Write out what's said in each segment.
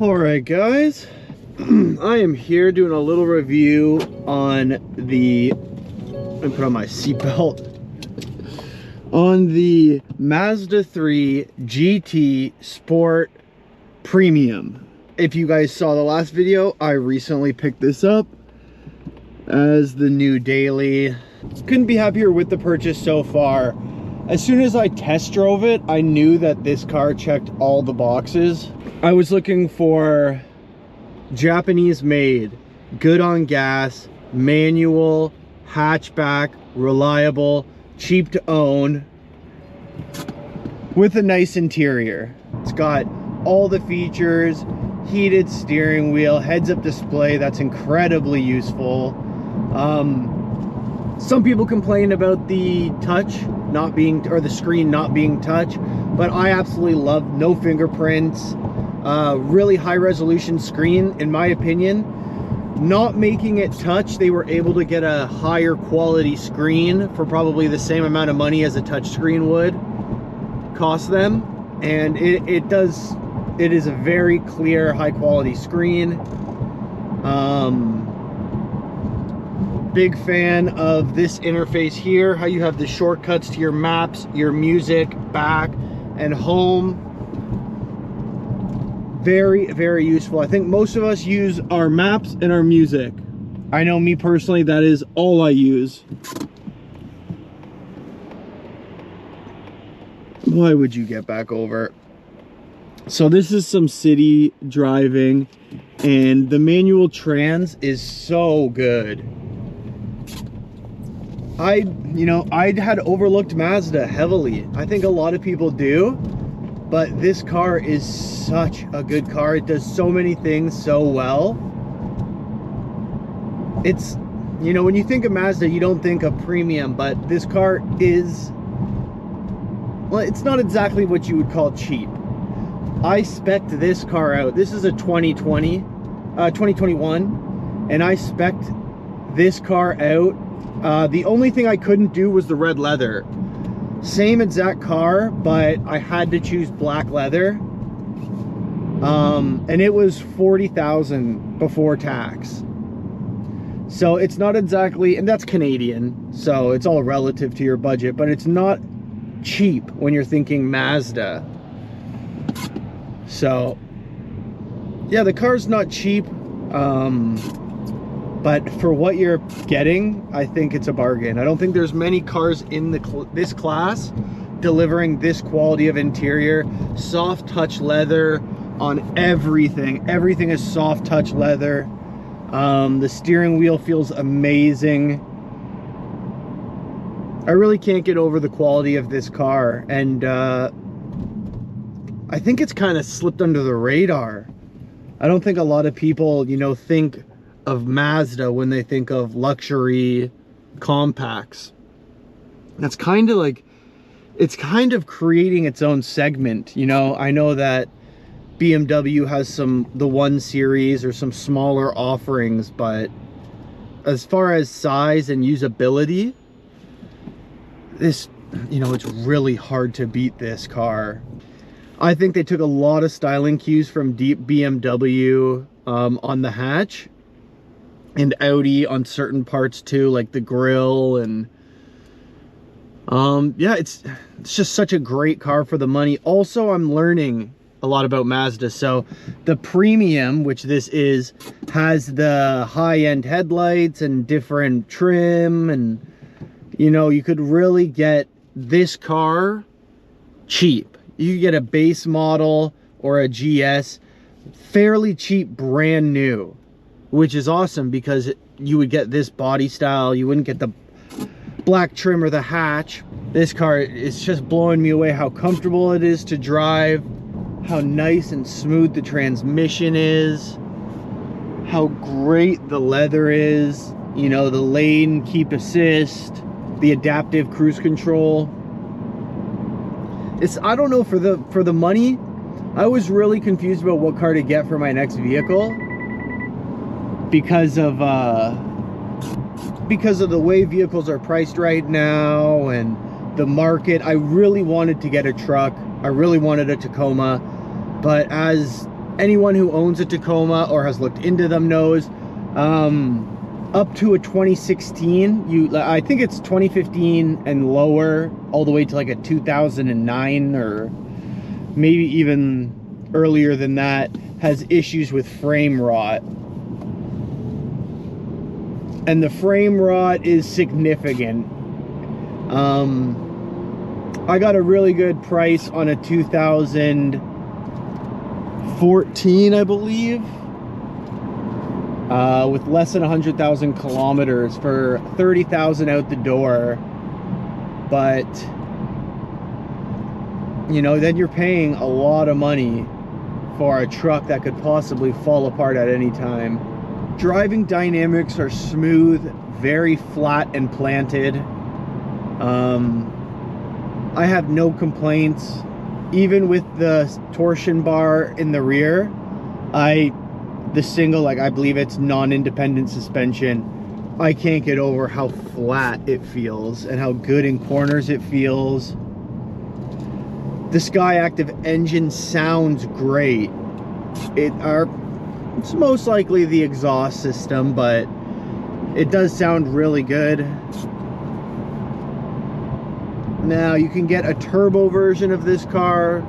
Alright guys, I am here doing a little review on the, let me put on my seatbelt, on the Mazda 3 GT Sport Premium. If you guys saw the last video, I recently picked this up as the new daily. Couldn't be happier with the purchase so far. As soon as I test drove it, I knew that this car checked all the boxes. I was looking for Japanese made, good on gas, manual, hatchback, reliable, cheap to own, with a nice interior. It's got all the features, heated steering wheel, heads-up display, that's incredibly useful. Some people complain about the touch not being, or the screen not being touch, but I absolutely love no fingerprints, really high resolution screen. In my opinion, not making it touch, they were able to get a higher quality screen for probably the same amount of money as a touch screen would cost them, and it is a very clear, high quality screen. Big fan of this interface here, how you have the shortcuts to your maps, your music, back and home. Very, very useful. I think most of us use our maps and our music. I know me personally, that is all I use. Why would you get back over? So this is some city driving, and the manual trans is so good. I had overlooked Mazda heavily. I think a lot of people do, but this car is such a good car. It does so many things so well. It's, when you think of Mazda, you don't think of premium, but this car is, well, it's not exactly what you would call cheap. I spec'd this car out. This is a 2021, and I spec'd this car out. The only thing I couldn't do was the red leather. Same exact car, but I had to choose black leather. And it was $40,000 before tax. So it's not exactly, and that's Canadian, so it's all relative to your budget, but it's not cheap when you're thinking Mazda. So yeah, the car's not cheap, but for what you're getting, I think it's a bargain. I don't think there's many cars in this class delivering this quality of interior. Soft touch leather on everything. Everything is soft touch leather. The steering wheel feels amazing. I really can't get over the quality of this car, and I think it's kind of slipped under the radar. I don't think a lot of people, think of Mazda when they think of luxury compacts. That's kind of like, it's kind of creating its own segment. I know that BMW has the 1 Series or some smaller offerings, but as far as size and usability, this, it's really hard to beat this car. I think they took a lot of styling cues from BMW on the hatch, and Audi on certain parts too, like the grille, and yeah, it's just such a great car for the money. Also, I'm learning a lot about Mazda. So the premium, which this is, has the high-end headlights and different trim, and you could really get this car cheap. You could get a base model or a GS fairly cheap, brand new, which is awesome because you would get this body style. You wouldn't get the black trim or the hatch. This car is just blowing me away how comfortable it is to drive, how nice and smooth the transmission is, how great the leather is, the lane keep assist, the adaptive cruise control. I don't know, for the money, I was really confused about what car to get for my next vehicle because of the way vehicles are priced right now and the market. I really wanted to get a truck. I really wanted a Tacoma, but as anyone who owns a Tacoma or has looked into them knows, up to a 2016, I think it's 2015 and lower, all the way to like a 2009 or maybe even earlier than that, has issues with frame rot. And the frame rot is significant. I got a really good price on a 2014, I believe, with less than 100,000 kilometers for 30,000 out the door. But you know, then you're paying a lot of money for a truck that could possibly fall apart at any time. Driving dynamics are smooth, very flat and planted. I have no complaints. Even with the torsion bar in the rear, the single, like I believe it's non-independent suspension, I can't get over how flat it feels and how good in corners it feels. The Skyactiv engine sounds great. It's most likely the exhaust system, but it does sound really good. Now, you can get a turbo version of this car,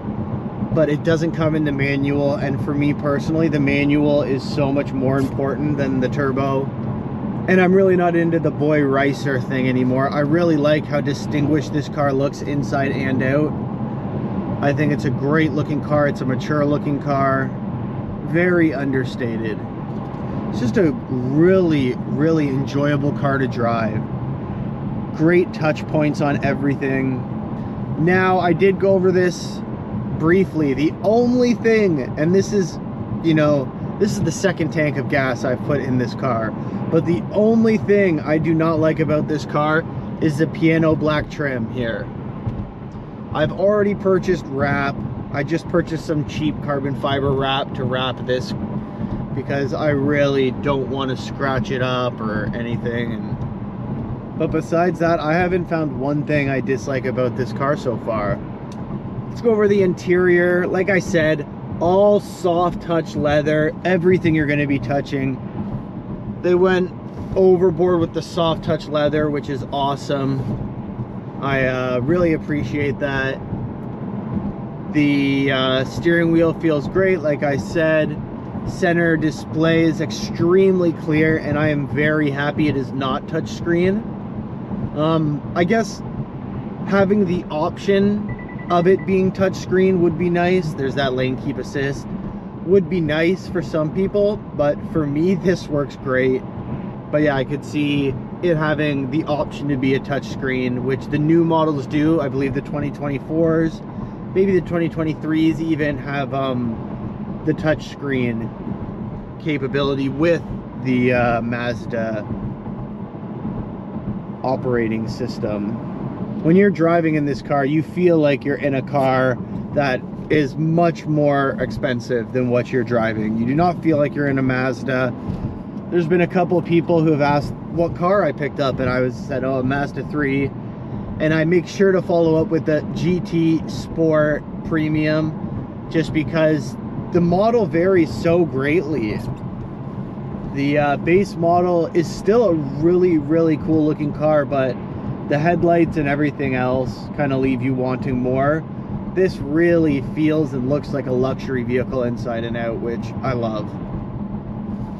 but it doesn't come in the manual, and for me personally, the manual is so much more important than the turbo. And I'm really not into the boy racer thing anymore. I really like how distinguished this car looks inside and out. I think it's a great looking car. It's a mature looking car. Very understated. It's just a really, really enjoyable car to drive. Great touch points on everything. Now, I did go over this briefly. The only thing, and this is, you know, this is the second tank of gas I've put in this car, but the only thing I do not like about this car is the piano black trim here. I've already purchased wrap. I just purchased some cheap carbon fiber wrap to wrap this because I really don't want to scratch it up or anything. But besides that, I haven't found one thing I dislike about this car so far. Let's go over the interior. Like I said, all soft touch leather, everything you're going to be touching. They went overboard with the soft touch leather, which is awesome. I really appreciate that. The steering wheel feels great, like I said. Center display is extremely clear, and I am very happy it is not touchscreen. I guess having the option of it being touchscreen would be nice. There's that lane keep assist. Would be nice for some people, but for me, this works great. But yeah, I could see it having the option to be a touchscreen, which the new models do. I believe the 2024s, maybe the 2023s even have the touchscreen capability with the Mazda operating system. When you're driving in this car, you feel like you're in a car that is much more expensive than what you're driving. You do not feel like you're in a Mazda. There's been a couple of people who have asked what car I picked up, and I said, oh, a Mazda 3. And I make sure to follow up with the GT Sport Premium, just because the model varies so greatly. The base model is still a really, really cool looking car, but the headlights and everything else kind of leave you wanting more. This really feels and looks like a luxury vehicle inside and out, which I love.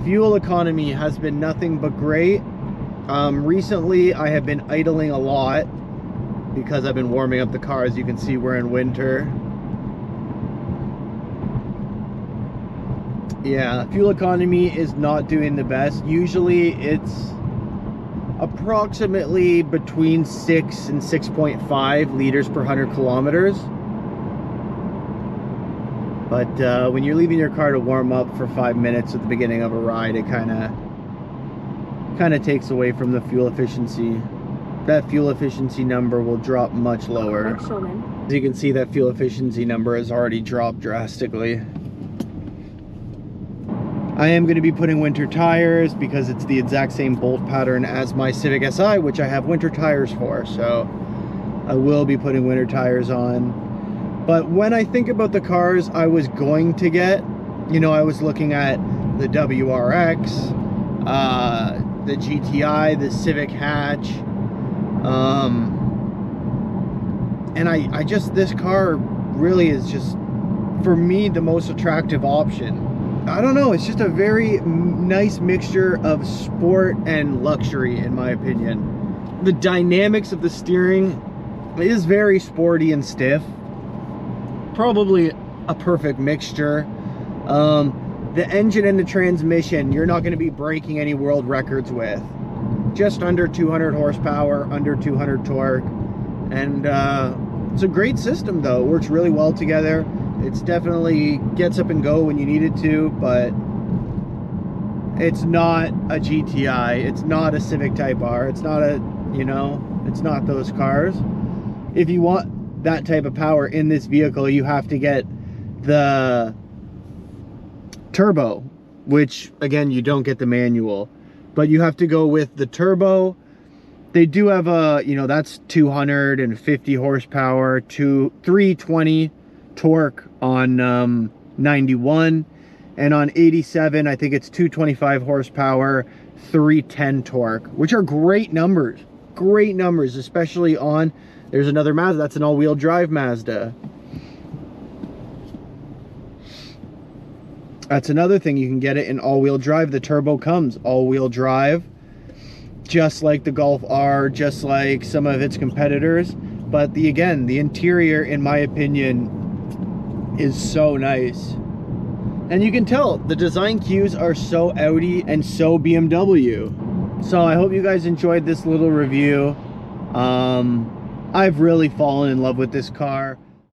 Fuel economy has been nothing but great. Recently, I have been idling a lot because I've been warming up the car. As you can see, we're in winter. Yeah, fuel economy is not doing the best. Usually it's approximately between 6 and 6.5 liters per 100 kilometers. But when you're leaving your car to warm up for 5 minutes at the beginning of a ride, it kind of takes away from the fuel efficiency. That fuel efficiency number will drop much lower. As you can see, that fuel efficiency number has already dropped drastically. I am going to be putting winter tires because it's the exact same bolt pattern as my Civic Si, which I have winter tires for. So I will be putting winter tires on. But when I think about the cars I was going to get, You know, I was looking at the WRX, the GTI, the Civic hatch, and I just, this car really is just, for me, the most attractive option. I don't know, it's just a very nice mixture of sport and luxury, in my opinion. The dynamics of the steering is very sporty and stiff. Probably a perfect mixture. The engine and the transmission, you're not going to be breaking any world records with. Just under 200 horsepower, under 200 torque. And it's a great system though. It works really well together. It's definitely gets up and go when you need it to, but it's not a GTI. It's not a Civic Type R. It's not a, you know, it's not those cars. If you want that type of power in this vehicle, you have to get the turbo, which again, you don't get the manual, but you have to go with the turbo. They do have a, you know, that's 250 horsepower to 320 torque on 91, and on 87 I think it's 225 horsepower, 310 torque, which are great numbers, especially on, there's another Mazda, that's an all-wheel drive Mazda. That's another thing, you can get it in all-wheel drive. The turbo comes all-wheel drive, just like the Golf R, just like some of its competitors. But again, the interior, in my opinion, is so nice. And you can tell the design cues are so Audi and so BMW. So I hope you guys enjoyed this little review. I've really fallen in love with this car.